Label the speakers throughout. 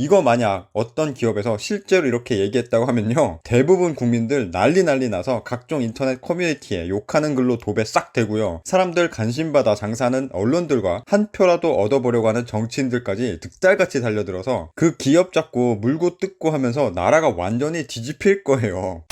Speaker 1: 이거 만약 어떤 기업에서 실제로 이렇게 얘기했다고 하면요, 대부분 국민들 난리 나서 각종 인터넷 커뮤니티에 욕하는 글로 도배 싹 되고요, 사람들 관심받아 장사하는 언론들과 한 표라도 얻어보려고 하는 정치인들까지 득달같이 달려들어서 그 기업 잡고 물고 뜯고 하면서 나라가 완전히 뒤집힐 거예요.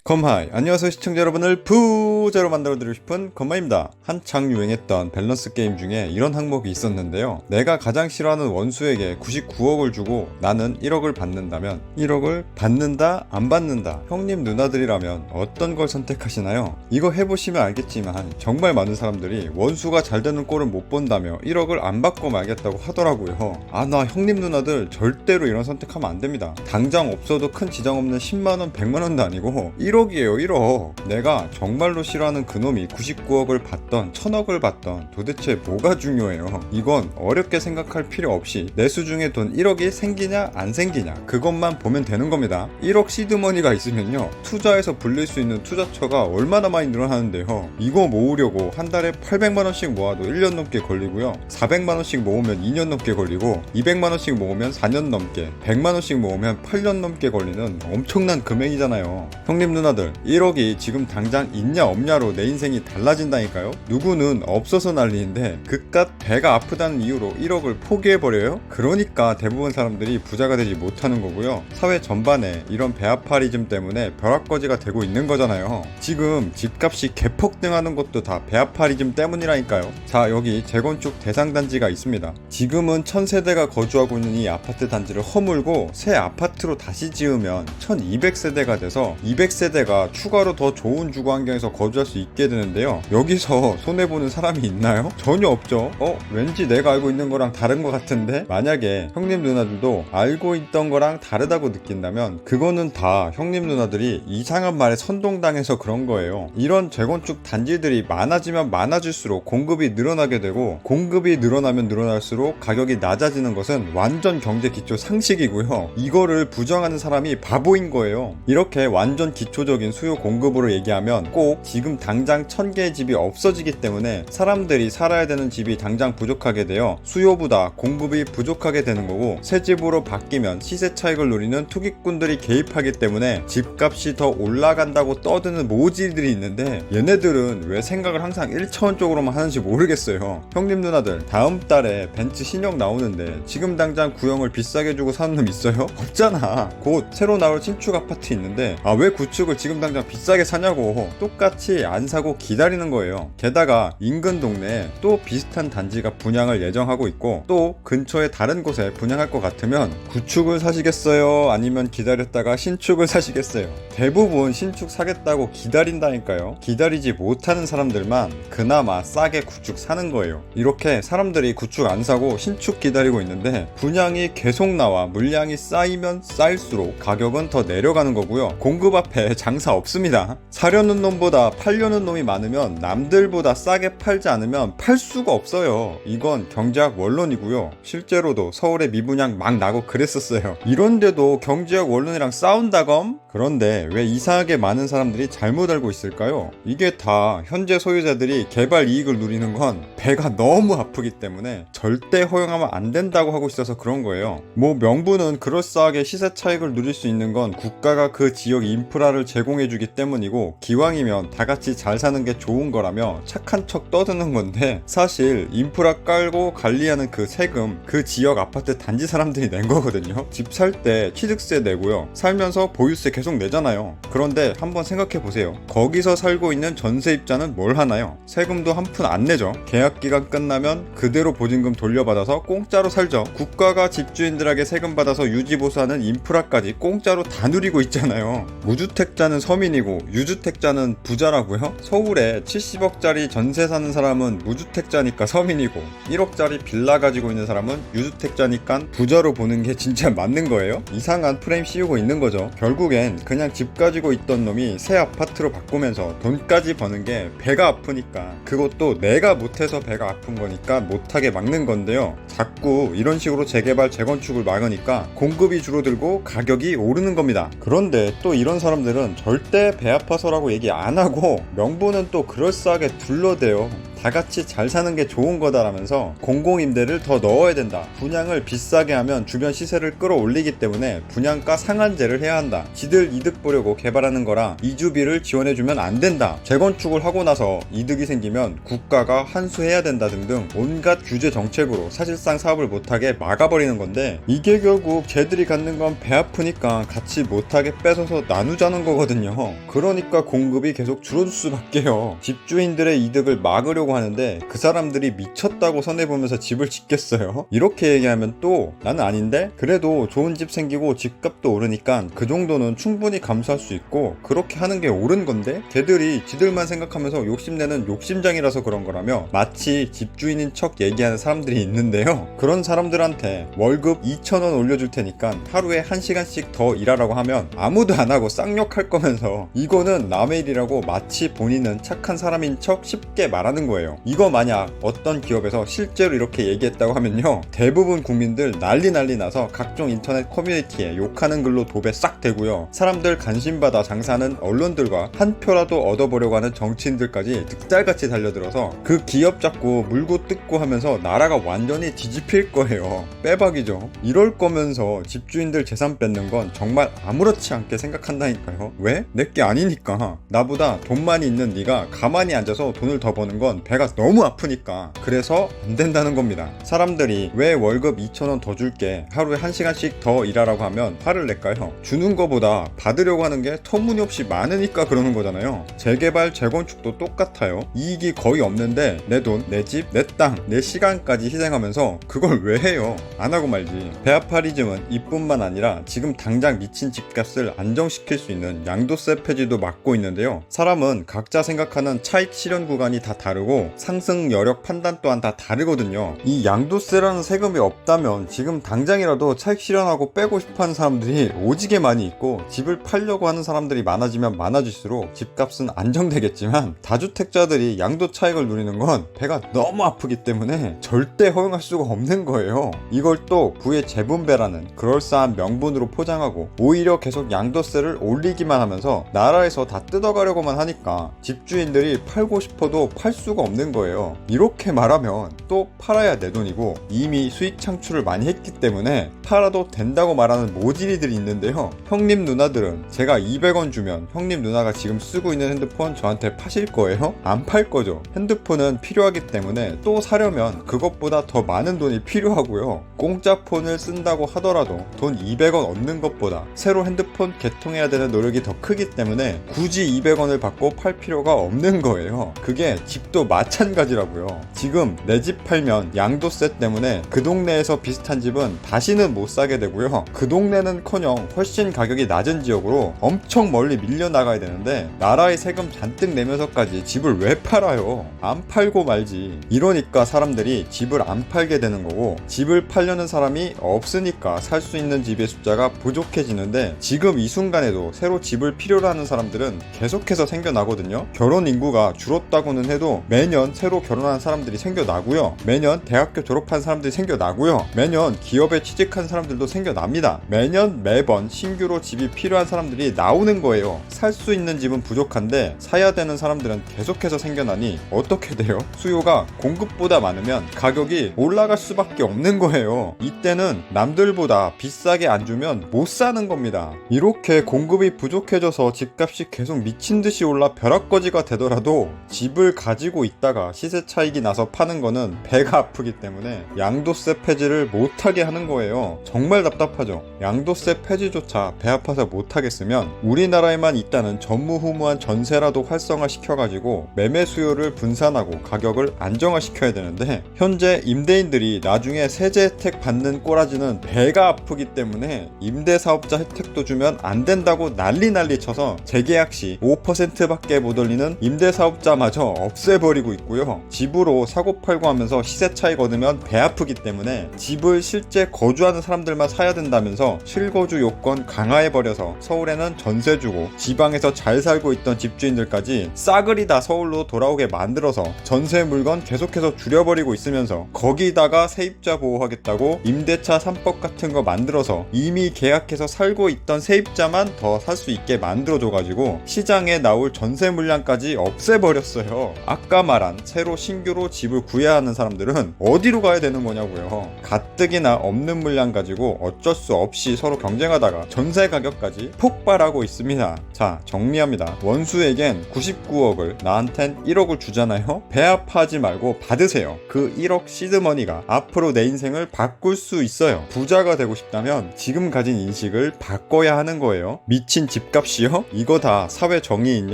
Speaker 1: 컴하이, 안녕하세요 시청자 여러분을 부자로 만들어드리고 싶은 컴하이입니다. 한창 유행했던 밸런스 게임 중에 이런 항목이 있었는데요, 내가 가장 싫어하는 원수에게 99억을 주고 나는 1억을 받는다면 1억을 받는다 안 받는다, 형님 누나들이라면 어떤 걸 선택하시나요? 이거 해보시면 알겠지만 정말 많은 사람들이 원수가 잘 되는 꼴을 못 본다며 1억을 안 받고 말겠다고 하더라고요. 나 형님 누나들 절대로 이런 선택하면 안 됩니다. 당장 없어도 큰 지장 없는 10만원 100만원도 아니고 1억이에요 1억. 내가 정말로 싫어하는 그놈이 99억을 받던 1000억을 받던 도대체 뭐가 중요해요? 이건 어렵게 생각할 필요 없이 내 수중에 돈 1억이 생기냐 안 생기냐 그것만 보면 되는 겁니다. 1억 시드머니가 있으면요, 투자에서 불릴 수 있는 투자처가 얼마나 많이 늘어나는데요, 이거 모으려고 한 달에 800만원씩 모아도 1년 넘게 걸리고요, 400만원씩 모으면 2년 넘게 걸리고, 200만원씩 모으면 4년 넘게, 100만원씩 모으면 8년 넘게 걸리는 엄청난 금액이잖아요. 형님 누나들, 1억이 지금 당장 있냐 없냐로 내 인생이 달라진다니까요. 누구는 없어서 난리인데 그깟 배가 아프다는 이유로 1억을 포기해버려요? 그러니까 대부분 사람들이 부자가 되지 못하는 거고요, 사회 전반에 이런 배아파리즘 때문에 벼락거지가 되고 있는 거잖아요. 지금 집값이 개폭등하는 것도 다 배아파리즘 때문이라니까요. 자, 여기 재건축 대상 단지가 있습니다. 지금은 1000세대가 거주하고 있는 이 아파트 단지를 허물고 새 아파트로 다시 지으면 1200세대가 돼서 200세대가 추가로 더 좋은 주거 환경에서 거주할 수 있게 되는데요, 여기서 손해보는 사람이 있나요? 전혀 없죠. 왠지 내가 알고 있는 거랑 다른 것 같은데? 만약에 형님 누나들도 알고 있던 거랑 다르다고 느낀다면 그거는 다 형님 누나들이 이상한 말에 선동당해서 그런 거예요. 이런 재건축 단지들이 많아지면 많아질수록 공급이 늘어나게 되고, 공급이 늘어나면 늘어날수록 가격이 낮아지는 것은 완전 경제 기초 상식이고요, 이거를 부정하는 사람이 바보인 거예요. 이렇게 완전 기초적인 수요 공급으로 얘기하면 꼭 지금 당장 1000개의 집이 없어지기 때문에 사람들이 살아야 되는 집이 당장 부족하게 되어 수요보다 공급이 부족하게 되는 거고, 새 집으로 바뀌면 시세 차익을 노리는 투기꾼들이 개입하기 때문에 집값이 더 올라간다고 떠드는 모질들이 있는데, 얘네들은 왜 생각을 항상 1차원적으로만 하는지 모르겠어요. 형님 누나들, 다음 달에 벤츠 신형 나오는데 지금 당장 구형을 비싸게 주고 사는 놈 있어요? 없잖아. 곧 새로 나올 신축 아파트 있는데 왜 구축을 지금 당장 비싸게 사냐고 똑같이 안 사고 기다리는 거예요. 게다가 인근 동네에 또 비슷한 단지가 분양을 예정하고 있고, 또 근처에 다른 곳에 분양할 것 같으면 구축을 사시겠어요? 아니면 기다렸다가 신축을 사시겠어요? 대부분 신축 사겠다고 기다린다니까요. 기다리지 못하는 사람들만 그나마 싸게 구축 사는 거예요. 이렇게 사람들이 구축 안 사고 신축 기다리고 있는데 분양이 계속 나와 물량이 쌓이면 쌓일수록 가격은 더 내려가는 거고요, 공급 앞에 장사 없습니다. 사려는 놈보다 팔려는 놈이 많으면 남들보다 싸게 팔지 않으면 팔 수가 없어요. 이건 경제학 원론이고요, 실제로도 서울에 미분양 막 나고 그랬었어요. 이런데도 경제학 원론이랑 싸운다검? 그런데 왜 이상하게 많은 사람들이 잘못 알고 있을까요? 이게 다 현재 소유자들이 개발 이익을 누리는 건 배가 너무 아프기 때문에 절대 허용하면 안 된다고 하고 있어서 그런 거예요. 명분은 그럴싸하게 시세 차익을 누릴 수 있는 건 국가가 그 지역 인프라를 제공해주기 때문이고, 기왕이면 다같이 잘 사는 게 좋은 거라며 착한 척 떠드는 건데, 사실 인프라 깔고 관리하는 그 세금 그 지역 아파트 단지 사람들이 낸 거거든요. 집 살 때 취득세 내고요, 살면서 보유세 계속 내잖아요. 그런데 한번 생각해보세요. 거기서 살고 있는 전세입자는 뭘 하나요? 세금도 한 푼 안 내죠. 계약기간 끝나면 그대로 보증금 돌려받아서 공짜로 살죠. 국가가 집주인들에게 세금 받아서 유지보수하는 인프라까지 공짜로 다 누리고 있잖아요. 무주택자는 서민이고 유주택자는 부자라고요? 서울에 70억짜리 전세 사는 사람은 무주택자니까 서민이고, 1억짜리 빌라 가지고 있는 사람은 유주택자니까 부자로 보는 게 진짜 맞는 거예요? 이상한 프레임 씌우고 있는 거죠. 결국엔 그냥 집 가지고 있던 놈이 새 아파트로 바꾸면서 돈까지 버는 게 배가 아프니까, 그것도 내가 못해서 배가 아픈 거니까 못하게 막는 건데요, 자꾸 이런 식으로 재개발 재건축을 막으니까 공급이 줄어들고 가격이 오르는 겁니다. 그런데 또 이런 사람들은 절대 배 아파서라고 얘기 안 하고 명분은 또 그럴싸하게 둘러대요. 다 같이 잘 사는 게 좋은 거다라면서 공공임대를 더 넣어야 된다. 분양을 비싸게 하면 주변 시세를 끌어올리기 때문에 분양가 상한제를 해야 한다. 지들 이득 보려고 개발하는 거라 이주비를 지원해주면 안 된다. 재건축을 하고 나서 이득이 생기면 국가가 환수해야 된다 등등 온갖 규제 정책으로 사실상 사업을 못하게 막아버리는 건데, 이게 결국 쟤들이 갖는 건 배 아프니까 같이 못하게 뺏어서 나누자는 거거든요. 그러니까 공급이 계속 줄어들 수밖에요. 집주인들의 이득을 막으려고 하는데 그 사람들이 미쳤다고 손해보면서 집을 짓겠어요? 이렇게 얘기하면 또 나는 아닌데? 그래도 좋은 집 생기고 집값도 오르니까 그 정도는 충분히 감수할 수 있고 그렇게 하는 게 옳은 건데, 걔들이 지들만 생각하면서 욕심내는 욕심장이라서 그런 거라며 마치 집주인인 척 얘기하는 사람들이 있는데요. 그런 사람들한테 월급 2,000원 올려줄 테니까 하루에 1시간씩 더 일하라고 하면 아무도 안 하고 쌍욕할 거면서 이거는 남의 일이라고 마치 본인은 착한 사람인 척 쉽게 말하는 거예요. 이거 만약 어떤 기업에서 실제로 이렇게 얘기했다고 하면요, 대부분 국민들 난리 나서 각종 인터넷 커뮤니티에 욕하는 글로 도배 싹 되고요, 사람들 관심받아 장사하는 언론들과 한 표라도 얻어보려고 하는 정치인들까지 득달같이 달려들어서 그 기업 잡고 물고 뜯고 하면서 나라가 완전히 뒤집힐 거예요. 빼박이죠. 이럴 거면서 집주인들 재산 뺏는 건 정말 아무렇지 않게 생각한다니까요. 왜? 내게 아니니까. 나보다 돈 많이 있는 네가 가만히 앉아서 돈을 더 버는 건 배가 너무 아프니까. 그래서 안 된다는 겁니다. 사람들이 왜 월급 2,000원 더 줄게, 하루에 1시간씩 더 일하라고 하면 화를 낼까요? 주는 거보다 받으려고 하는 게 터무니없이 많으니까 그러는 거잖아요. 재개발, 재건축도 똑같아요. 이익이 거의 없는데 내 돈, 내 집, 내 땅, 내 시간까지 희생하면서 그걸 왜 해요? 안 하고 말지. 배아파리즘은 이뿐만 아니라 지금 당장 미친 집값을 안정시킬 수 있는 양도세 폐지도 막고 있는데요. 사람은 각자 생각하는 차익 실현 구간이 다 다르고 상승 여력 판단 또한 다 다르거든요. 이 양도세라는 세금이 없다면 지금 당장이라도 차익 실현하고 빼고 싶어하는 사람들이 오지게 많이 있고, 집을 팔려고 하는 사람들이 많아지면 많아질수록 집값은 안정되겠지만 다주택자들이 양도 차익을 누리는 건 배가 너무 아프기 때문에 절대 허용할 수가 없는 거예요. 이걸 또 부의 재분배라는 그럴싸한 명분으로 포장하고 오히려 계속 양도세를 올리기만 하면서 나라에서 다 뜯어가려고만 하니까 집주인들이 팔고 싶어도 팔 수가 없는 거예요. 이렇게 말하면 또 팔아야 내 돈이고 이미 수익 창출을 많이 했기 때문에 팔아도 된다고 말하는 모질이들이 있는데요. 형님 누나들은 제가 200원 주면 형님 누나가 지금 쓰고 있는 핸드폰 저한테 파실 거예요? 안 팔 거죠. 핸드폰은 필요하기 때문에 또 사려면 그것보다 더 많은 돈이 필요하고요. 공짜 폰을 쓴다고 하더라도 돈 200원 얻는 것보다 새로 핸드폰 개통해야 되는 노력이 더 크기 때문에 굳이 200원을 받고 팔 필요가 없는 거예요. 그게 집도 마찬가지라고요. 지금 내 집 팔면 양도세 때문에 그 동네에서 비슷한 집은 다시는 못 사게 되고요. 그 동네는커녕 훨씬 가격이 낮은 지역으로 엄청 멀리 밀려나가야 되는데 나라의 세금 잔뜩 내면서까지 집을 왜 팔아요? 안 팔고 말지. 이러니까 사람들이 집을 안 팔게 되는 거고, 집을 팔려는 사람이 없으니까 살 수 있는 집의 숫자가 부족해지는데, 지금 이 순간에도 새로 집을 필요로 하는 사람들은 계속해서 생겨나거든요. 결혼 인구가 줄었다고는 해도 매년 새로 결혼한 사람들이 생겨나고요, 매년 대학교 졸업한 사람들이 생겨나고요, 매년 기업에 취직한 사람들도 생겨납니다. 매년 매번 신규로 집이 필요한 사람들이 나오는 거예요. 살 수 있는 집은 부족한데 사야 되는 사람들은 계속해서 생겨나니 어떻게 돼요? 수요가 공급보다 많으면 가격이 올라갈 수밖에 없는 거예요. 이때는 남들보다 비싸게 안 주면 못 사는 겁니다. 이렇게 공급이 부족해져서 집값이 계속 미친듯이 올라 벼락거지가 되더라도 집을 가지고 있다가 시세 차익이 나서 파는 거는 배가 아프기 때문에 양도세 폐지를 못하게 하는 거예요. 정말 답답하죠. 양도세 폐지조차 배 아파서 못하겠으면 우리나라에만 있다는 전무후무한 전세라도 활성화시켜가지고 매매 수요를 분산하고 가격을 안정화시켜야 되는데, 현재 임대인들이 나중에 세제 혜택 받는 꼬라지는 배가 아프기 때문에 임대사업자 혜택도 주면 안 된다고 난리 쳐서 재계약 시 5%밖에 못 올리는 임대사업자마저 없애버리고 있고요. 집으로 사고팔고 하면서 시세 차익 얻으면 배 아프기 때문에 집을 실제 거주하는 사람들만 사야 된다면서 실거주 요건 강화해버려서 서울에는 전세 주고 지방에서 잘 살고 있던 집주인들까지 싸그리 다 서울로 돌아오게 만들어서 전세 물건 계속해서 줄여버리고 있으면서 거기다가 세입자 보호하겠다고 임대차 3법 같은 거 만들어서 이미 계약해서 살고 있던 세입자만 더 살 수 있게 만들어줘가지고 시장에 나올 전세 물량까지 없애버렸어요. 아까 말한 새로 신규로 집을 구해야 하는 사람들은 어디로 가야 되는 거냐고요. 가뜩이나 없는 물량 가지고 어쩔 수 없이 서로 경쟁하다가 전세 가격까지 폭발하고 있습니다. 자, 정리합니다. 원수에겐 99억을, 나한텐 1억을 주잖아요. 배합하지 말고 받으세요. 그 1억 시드머니가 앞으로 내 인생을 바꿀 수 있어요. 부자가 되고 싶다면 지금 가진 인식을 바꿔야 하는 거예요. 미친 집값이요? 이거 다 사회 정의인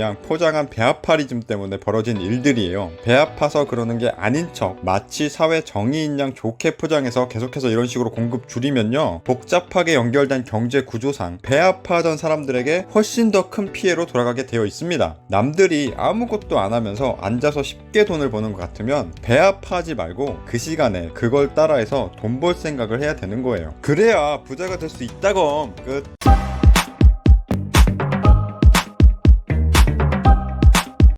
Speaker 1: 양 포장한 배합파리즘 때문에 벌어진 일들이에요. 배합파서 그러는 게 아닌 척 마치 사회 정의인 양 좋게 포장해서 계속해서 이런 식으로 공급 줄이면요, 복잡하게 연결된 경제 구조상 배합하던 사람들에게 훨씬 더 큰 피해로 돌아가게 되어 있습니다. 남들이 아무것도 안 하면서 앉아서 쉽게 돈을 버는 것 같으면 배합하지 말고 그 시간에 그걸 따라해서 돈 벌 생각을 해야 되는 거예요. 그래야 부자가 될 수 있다고. 끝.